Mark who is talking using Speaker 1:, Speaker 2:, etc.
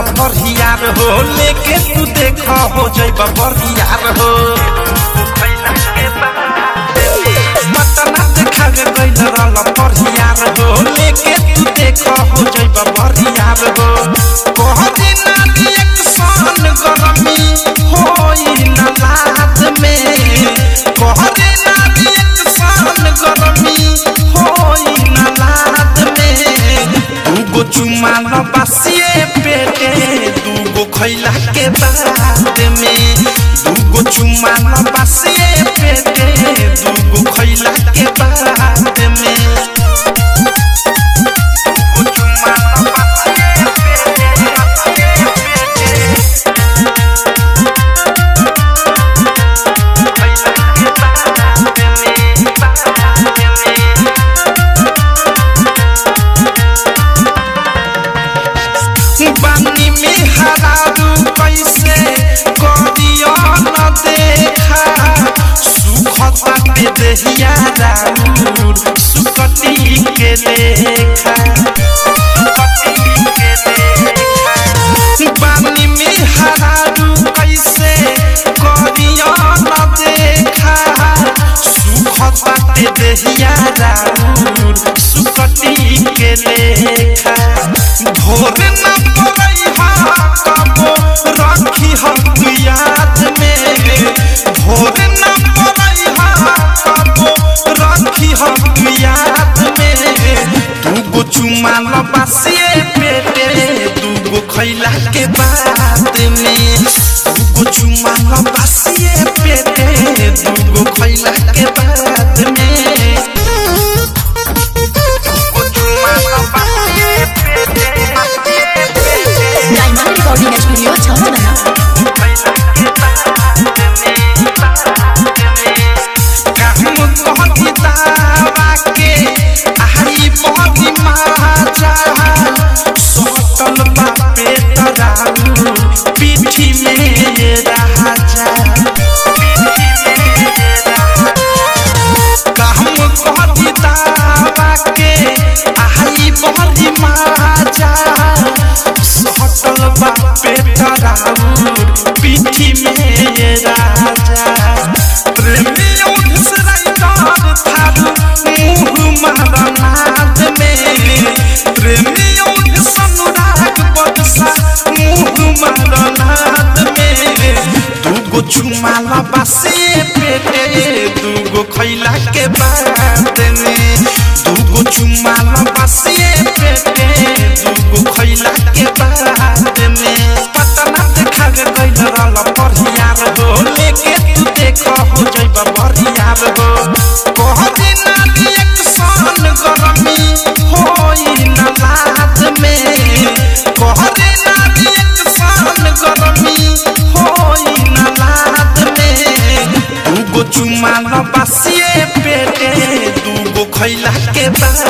Speaker 1: परियार हो लेके तू देख हो जइबा परियार हो पटना देखा गइल रहल परियार हो लेके तू देख हो जइबा परियार हो कहदी ना एक सन गरमी होई ना लाद में कहदी ना एक सन गरमी होई ना लाद में दूगो चुमा न बसिए पेटे दूगो खैला के बाद में दूगो चुमा न बसिए पेटे दूगो खैला के बाद में दूगो चुमा न बसिए पेटे बानी में हरारू कैसे करियो न देखा सुखता के देहिया राउर सुकटी के लेखा बानी में हरारू कैसे करियो न देखा सुखता के देहिया राउर सुकटी के लेखा भोर न रखी हम याद में भोर न रखी हम याद में दूगो चुमा न बसिए पेटे दूगो खैला के बाद में दूगो चुमा न बसिए पेटे दूगो खैला के बाद में दूगो चुमा न बसिए पेटे
Speaker 2: स्टूडियो छावना
Speaker 1: पीठी में राजा कहम कहती दावा के आई बहरी माजा सटल बापे तराउर पीठी में राजा प्रेमियों घुसराइदार थारू मुँह मारनाद में प्रेमियों सनुराग बदसा मुँह मारनाद में दूगो चुमा न बसिए पेटे दूगो खैला के बाद में दूगो चुमा न बसिए पेटे दूगो खैला के बाद में पटना देखा गइल रहल परियार हो लेके तू देख हो जइबा परियार हो कहदी ना एक सन गरमी होई ना लाद में कहदी ना एक सन गरमी होई ना लाद में दूगो चुमा न बसिए पेटे दूगो खैला के बाद